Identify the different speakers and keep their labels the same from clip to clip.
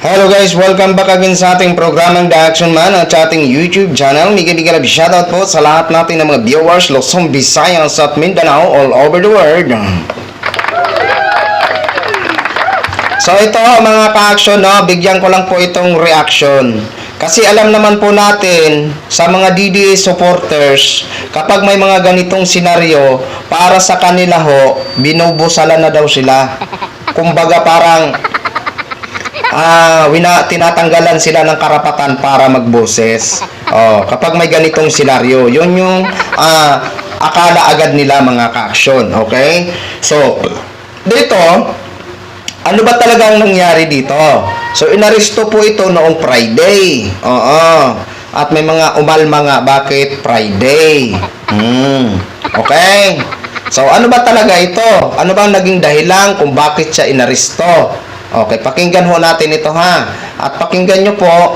Speaker 1: Hello guys, welcome back again sa ating programang The Action Man at sa ating YouTube channel. Migil-migil shoutout po sa lahat natin ng mga viewers Luzon, Visayas at Mindanao all over the world. So ito mga ka-action, no, bigyan ko lang po itong reaction. Kasi alam naman po natin sa mga DDA supporters, kapag may mga ganitong senaryo, para sa kanila ho, binubusalan na daw sila. Kumbaga parang tinatanggalan sila ng karapatan para magboses. Kapag may ganitong senaryo, yun yung akala agad nila mga ka-action. Okay? So, dito, ano ba talagang nangyari dito? So, inaresto po ito noong Friday. At may mga umalma nga, bakit Friday? Okay? So, ano ba talaga ito? Ano bang naging dahilan kung bakit siya inaresto? Okay, pakinggan ho natin ito ha. At pakinggan nyo po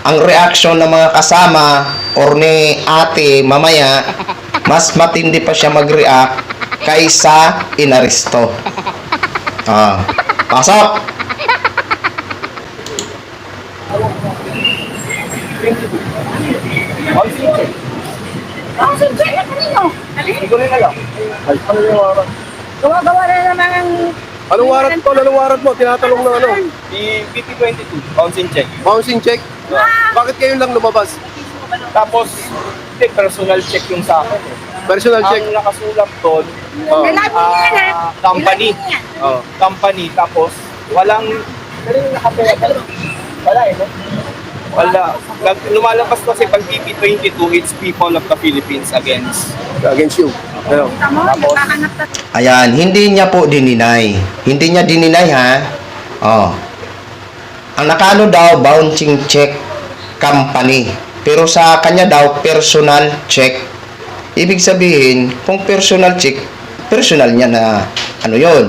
Speaker 1: ang reaction ng mga kasama or ni ate mamaya. Mas matindi pa siya mag-react kaysa inaresto. Pasok!
Speaker 2: Gawa-gawa na naman ang...
Speaker 3: Anong warat to? Anong warat mo? Tinatalong ng ano?
Speaker 4: Di BP22, bouncing check.
Speaker 3: Bouncing check? Bakit kayo lang lumabas?
Speaker 4: Tapos, personal check yung sa akin.
Speaker 3: Personal check?
Speaker 4: Ang nakasulat doon, company. Company, tapos walang... Wala eh, no? Wala. Lumalabas kasi pag BP22, it's people of the Philippines against
Speaker 3: Against you. Ano?
Speaker 4: Tapos,
Speaker 1: Ayan, hindi niya po dininay. Hindi niya dininay ha. Ang nakano daw, bouncing check company. Pero sa kanya daw, personal check. Ibig sabihin, kung personal check, personal niya na ano yon.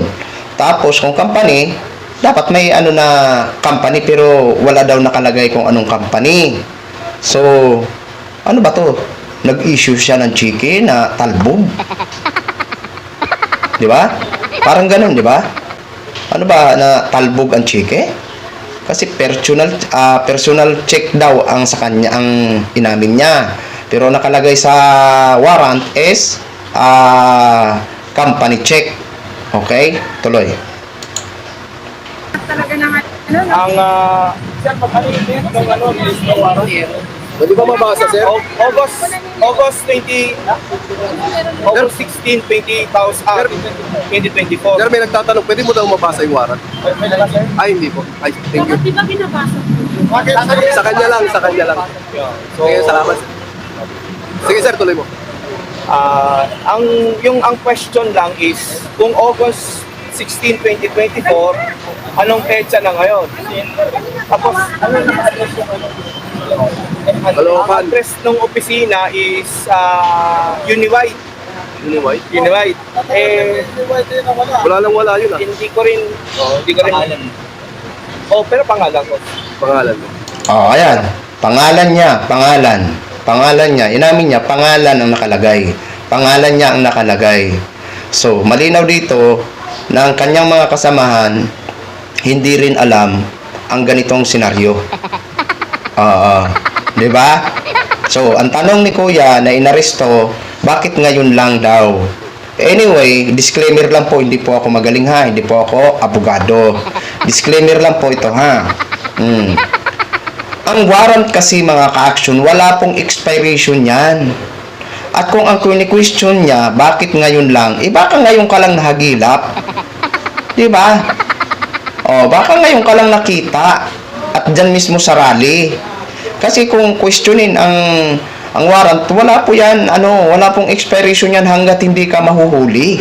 Speaker 1: Tapos kung company, dapat may ano na company pero wala daw nakalagay kung anong company. So, ano ba to? Nag-issue siya ng chicken na talbog. Di ba? Parang ganun, di ba? Ano ba na talbog ang chike? Kasi personal check daw ang sa kanya ang inamin niya. Pero nakalagay sa warrant is company check. Okay? Tuloy.
Speaker 2: Talaga naman,
Speaker 4: ang sir, pag-alipin ng ano, list ng warrant.
Speaker 3: Pwede ba mabasa, sir?
Speaker 4: August 16, 2024.
Speaker 3: Sir, may nagtatanong, pwede mo daw mabasa yung warat?
Speaker 4: May dala, sir?
Speaker 3: Ay, hindi po. Ay, thank you.
Speaker 2: di ba binabasa?
Speaker 3: Sa kanya lang, sa kanya lang.
Speaker 4: So,
Speaker 3: Sige, salamat. Sige, sir, tuloy mo.
Speaker 4: ang question lang is, kung August 16, 2024, anong petsa na ngayon? Tapos, ano naka-address yung ano? Ang
Speaker 3: Caloocan.
Speaker 4: address ng opisina is Uniwide.
Speaker 3: Anyway,
Speaker 4: Uniwide.
Speaker 3: wala lang wala yun ah.
Speaker 4: Hindi ko rin. Pero pangalan ko.
Speaker 3: Pangalan mo.
Speaker 1: Ayan. Pangalan niya, pangalan niya. Inamin niya, pangalan ang nakalagay. Pangalan niya ang nakalagay. So, malinaw dito na ang kanyang mga kasamahan hindi rin alam ang ganitong senaryo. Di ba? So, ang tanong ni Kuya na inaresto, bakit ngayon lang daw? Anyway, disclaimer lang po, hindi po ako magaling ha, hindi po ako abogado. Disclaimer lang po ito ha. Ang warrant kasi mga ka-action, wala pong expiration yan. At kung ang question niya, bakit ngayon lang? Baka ngayon ka lang nahagilap. Di ba? Baka ngayon ka lang nakita. At dyan mismo sa rally. Kasi kung questionin ang warrant, wala po yan, wala pong expiration yan hanggat hindi ka mahuhuli.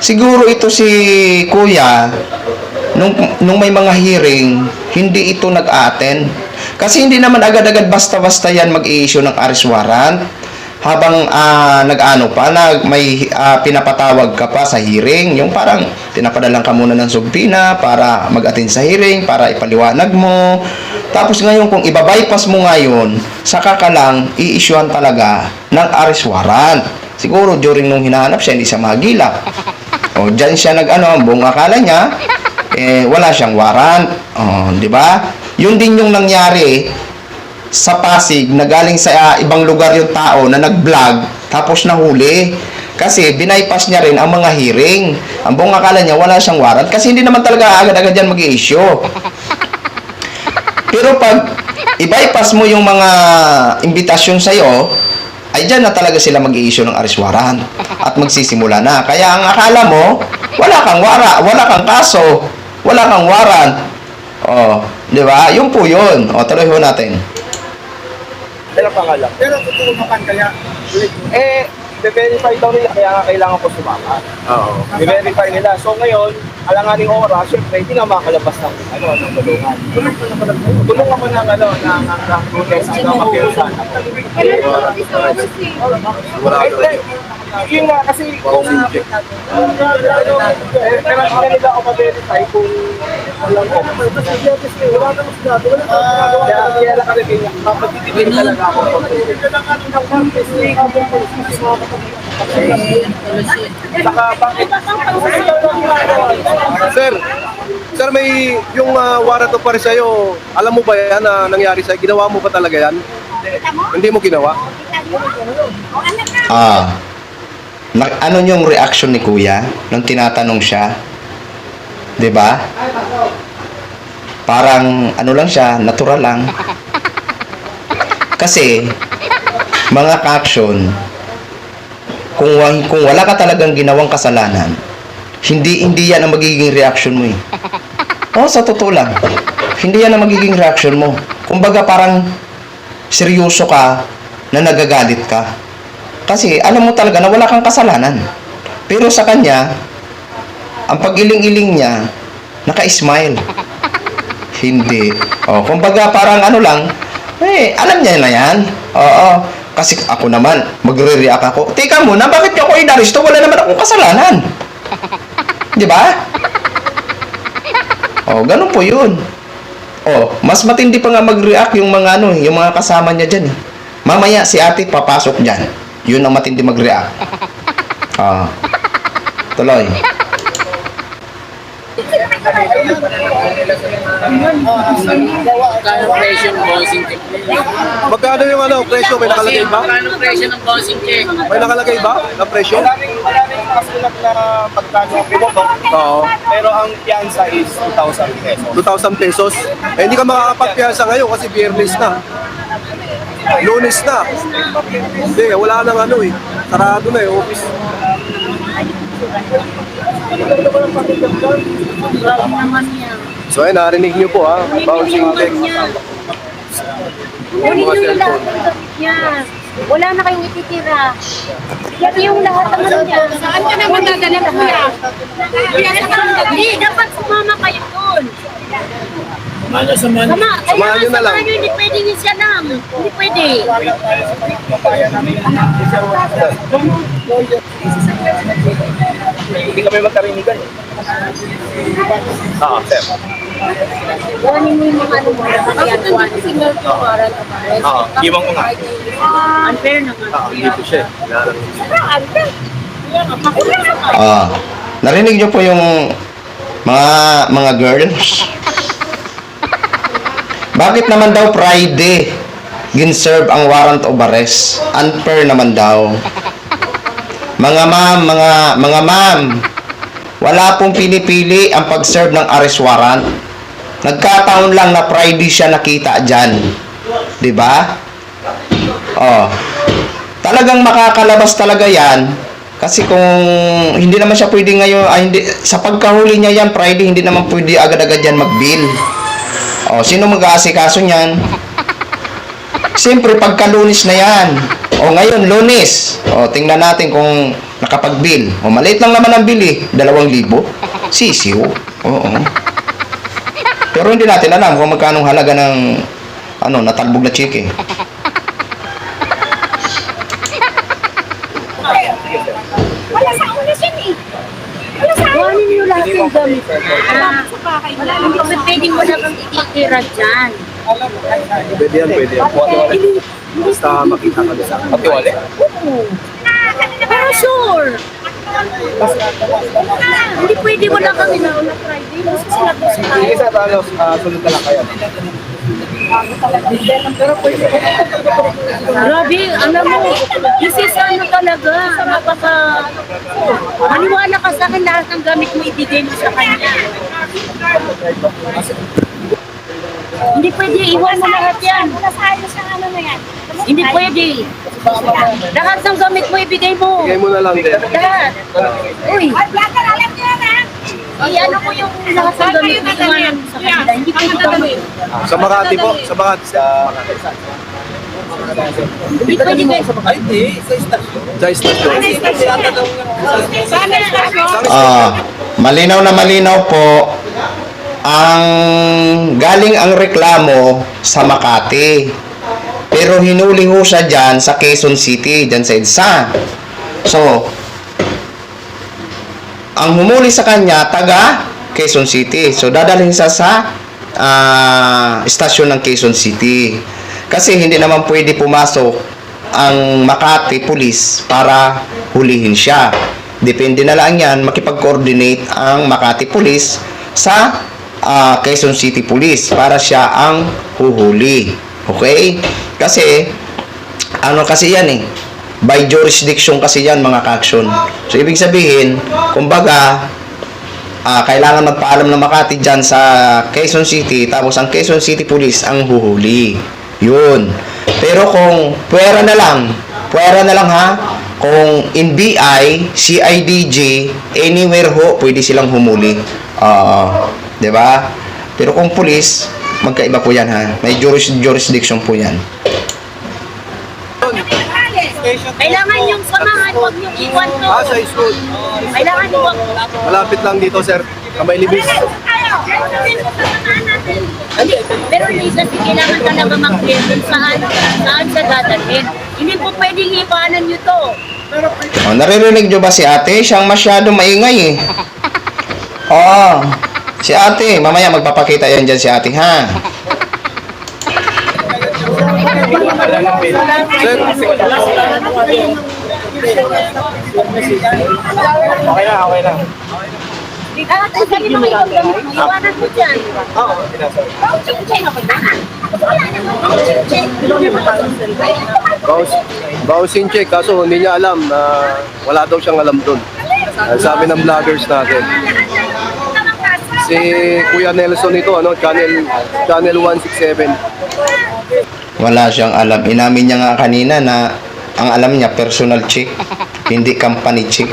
Speaker 1: Siguro ito si Kuya, nung may mga hearing, hindi ito nag-attend. Kasi hindi naman agad-agad basta-basta yan mag-i-issue ng arrest warrant. Habang may pinapatawag ka pa sa hearing, yung parang pinapadalan ka muna ng subpina para mag-attend sa hearing, para ipaliwanag mo. Tapos ngayon, kung ibabypass mo ngayon, saka ka lang i-issuean talaga ng arrest warrant. Siguro during nung hinahanap siya, hindi siya mahagilap. O, dyan siya nag-ano, ang buong akala niya, wala siyang warrant. O, di ba? Yun din yung nangyari sa Pasig na galing sa ibang lugar yung tao na nag-vlog tapos nahuli. Kasi bypass niya rin ang mga hearing. Ang buong akala niya wala siyang warrant kasi hindi naman talaga agad-agad yan mag-i-issue. Pero pag i-bypass mo yung mga imbitasyon sa'yo, ay dyan na talaga sila mag-i-issue ng arrest warrant at magsisimula na. Kaya ang akala mo, wala kang wala kang kaso, wala kang warrant. Oh, di ba? Yun po yun. O, tuloy ho natin.
Speaker 4: Pero pangalan.
Speaker 2: Pero totoo naman kaya
Speaker 4: I-verify daw nila, kaya nga kailangan ko sumama.
Speaker 3: Oo.
Speaker 4: I-verify nila. So ngayon, alanganing oras, syempre, hindi na makalabas ng, ng tulungan. Tulungan mo ng, ng protest na mapiusan. Yun nga, kasi kung pero hindi nila ako ma-verify kung walang ko. Kaya lang kami magtitipid talaga ako. Saka bakit?
Speaker 3: Sir, may yung warrant of arrest sa'yo, alam mo ba yan na nangyari sa'yo? Ginawa mo ba talaga yan? Hindi mo ginawa?
Speaker 1: Ano yung reaction ni Kuya nung tinatanong siya? 'Di ba? Parang ano lang siya, natural lang. Kasi mga ka-action, kung wala ka talagang ginawang kasalanan, hindi yan ang magiging reaction mo eh. Sa totoo lang. Hindi yan ang magiging reaction mo. Kumbaga parang seryoso ka na nagagalit ka. Kasi alam mo talaga na wala kang kasalanan. Pero sa kanya, ang pag-iling-iling niya, naka-smile. Hindi. Kumbaga parang ano lang, alam niya na yan. Oo. Kasi ako naman, magre-react ako. Teka muna, bakit niyo ako inaresto? Wala naman akong kasalanan. Di ba? Ganun po yun. Mas matindi pa nga mag-react yung mga yung mga kasama niya dyan. Mamaya si ate papasok dyan. Yun ang matindi mag-react. Tuloy.
Speaker 5: Magkano presyo ng bossing check?
Speaker 3: Magkano yung presyo? May nakalagay ba?
Speaker 5: Magkano presyo ng bossing check?
Speaker 3: May nakalagay ba na presyo?
Speaker 4: Maraming kasulat na pagkano ang binoto.
Speaker 3: Oo.
Speaker 4: Pero ang piyansa is 2,000 pesos.
Speaker 3: 2,000 pesos. Hindi ka makakapagpiyansa ngayon kasi Biyernes na. Lunes na. Hindi, wala nang sarado na yung office.
Speaker 5: Grabe naman yan.
Speaker 3: So ayun, narinig niyo po bouncing check.
Speaker 6: Kunin nyo yung lahat ng damit niya. Wala na kayong ititira. Yan yung lahat ng ano niya. Saan ka naman dadala na kuya? Hindi, dapat sumama kayo doon. Samahan
Speaker 3: nyo na lang.
Speaker 6: Hindi pwede yung siya lang. Hindi pwede.
Speaker 4: Hindi kami magkarinigan. Sir.
Speaker 6: Kunin mo yung mga ano mo. Bakit nandito si Mel Tumaran?
Speaker 4: Iwan ko nga.
Speaker 6: Unfair naman.
Speaker 3: Dito siya.
Speaker 6: Unfair.
Speaker 1: Narinig niyo po yung mga girls? Bakit naman daw Friday gin-serve ang warrant of arrest? Unfair naman daw. Mga ma'am, wala pong pinipili ang pag-serve ng arrest warrant. Nagkataon lang na Friday siya nakita dyan. 'Di ba? Talagang makakalabas talaga yan. Kasi kung hindi naman siya pwede ngayon, sa pagkahuli niya yan, Friday, hindi naman pwede agad-agad yan mag-bill. Sino mag-aasikaso niyan? Siyempre, pagka Lunes na yan. Ngayon, Lunes. Tingnan natin kung nakapag-bill. Maliit lang naman ang bill 2,000. Sisiw. Pero hindi natin alam kung magkano halaga ng natalbog na chicken.
Speaker 6: Wala sa ulo siya eh. Wala sa ulo. Kunin nyo lahat yung damit. Hindi pa pwedeng wala kang ititira dyan.
Speaker 3: Pwede yan. Basta makita ka sa
Speaker 4: Pati wale?
Speaker 6: Pero sure. Hindi pwede, wala kami na on Friday. Kasi sila po sila.
Speaker 4: Sige sir, sunod na lang kayo.
Speaker 6: Grabe, alam mo, isisano talaga. Maniwala ka sa akin, lahat ng gamit mo ibigay mo sa kanya. Hindi pwede, iwan mo lahat yan. Hindi pwede. Lahat ng gamit mo ibigay mo.
Speaker 3: Bigay mo na lang din.
Speaker 6: Lahat. Uy. Ano ko yung lahat ng gamit mo iwanan mo sa kanila. Hindi pwede kami.
Speaker 3: Sa Makati po, sa Makati.
Speaker 6: Hindi pwede kayo.
Speaker 3: Sa istasyon.
Speaker 1: Malinaw na malinaw po ang galing ang reklamo sa Makati. Pero hinuli ho siya dyan sa Quezon City, dyan sa EDSA. So, ang humuli sa kanya, taga Quezon City. So, dadalhin siya sa istasyon ng Quezon City. Kasi hindi naman pwede pumasok ang Makati Police para hulihin siya. Depende na lang yan, makipag-coordinate ang Makati Police sa Quezon City Police para siya ang huhuli. Okay? Kasi, ano kasi yan eh, by jurisdiction kasi yan mga ka-action. So, ibig sabihin, kumbaga, kailangan magpaalam ng Makati dyan sa Quezon City, tapos ang Quezon City Police ang huhuli. Yun. Pero kung pwera na lang ha, kung NBI, CIDG, anywhere ho, pwede silang humuli. Diba? Pero kung police, magkaiba po yan ha. May jurisdiction po yan.
Speaker 6: Kailangan yung samahan, huwag yung iwan to.
Speaker 3: Sa school.
Speaker 6: Kailangan huwag.
Speaker 3: Malapit lang dito, sir. Kamay libis.
Speaker 6: Hindi, pero hindi kasi kailangan talaga mag-clear kung saan siya dadalhin. Hindi po pwedeng ipanan nyo to.
Speaker 1: Naririnig nyo ba si ate? Siyang masyado maingay eh. Si ate, mamaya magpapakita yan dyan si ate ha.
Speaker 3: Sir,
Speaker 4: Okay na.
Speaker 6: Kung saan yung mga ibang gamit mo, iwanan mo dyan.
Speaker 4: Oo, pinasa.
Speaker 3: bouncing check. Kaso hindi niya alam na wala daw siyang alam doon. Sabi ng vloggers natin. Si Kuya Nelson ito, Channel 167.
Speaker 1: Wala siyang alam. Inamin niya nga kanina na ang alam niya personal check, hindi company check.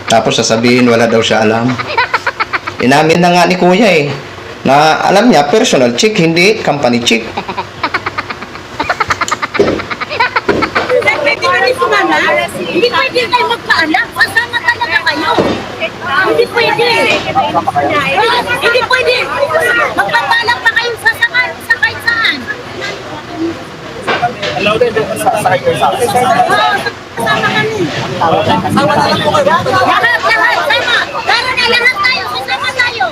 Speaker 1: Tapos sasabihin wala daw siya alam. Inamin na nga ni Kuya eh, na alam niya personal check, hindi company check.
Speaker 6: Hindi pwede kayo magpaalam. Kasama talaga kayo. Hindi pwede. Hindi pwede. Magpapaalam pa kayo sa kahit saan.
Speaker 4: Sakay kayo sa akin.
Speaker 6: Kasama kami. Lahat. Sama. Tara na lahat tayo. Kasama tayo.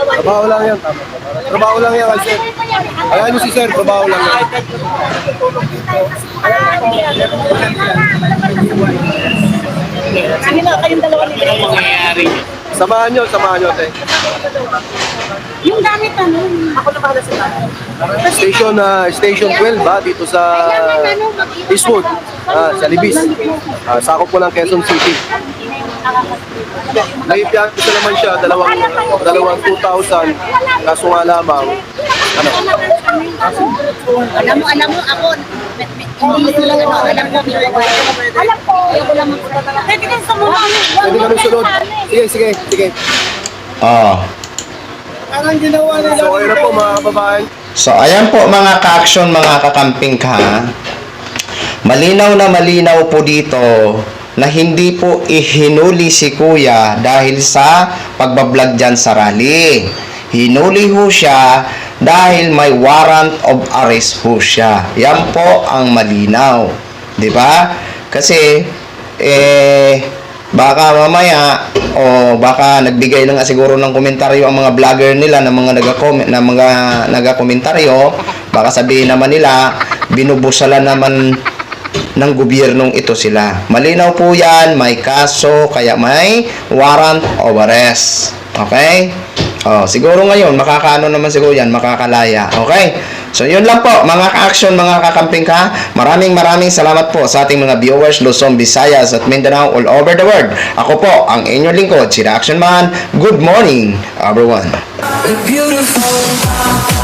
Speaker 3: Trabaho lang yan. Trabaho lang yan, sir. Ayan nyo si sir, trabaho lang yan.
Speaker 6: Sige na, kayong dalawa nila.
Speaker 5: Anong mangyayari?
Speaker 3: Samahan nyo, te.
Speaker 6: Yung gamit ako na para sa
Speaker 3: Station 12 dito sa Eastwood, sa Libis. Sakop po ng Quezon City. May piyansa naman siya, dalawang 2,000. Kaso nga lamang,
Speaker 6: Alam mo, ako, hindi sila alam ko, alam ko, pwede kang sumuha.
Speaker 3: pwede ka nung sunod. Sige. So, ayun na po mga kababayan.
Speaker 1: So, ayan po mga ka-action, mga kakamping ka. Malinaw na malinaw po dito na hindi po ihinuli si Kuya dahil sa pagbablog dyan sa rally. Hinuli ho siya dahil may warrant of arrest ho siya. Yan po ang malinaw. 'Di ba? Kasi baka mamaya o baka nagbigay na nga siguro ng komentaryo ang mga vlogger nila na mga nagakomentaryo, baka sabihin naman nila binubusalan naman ng gobyernong ito sila. Malinaw po yan, may kaso, kaya may warrant of arrest. Okay? Siguro ngayon, makakaano naman siguro yan, makakalaya. Okay? So, yun lang po, mga ka-action, mga kakamping ka. Maraming salamat po sa ating mga viewers, Luzon, Visayas, at Mindanao, all over the world. Ako po, ang inyong lingkod, si The Action Man. Good morning, everyone.
Speaker 2: Beautiful.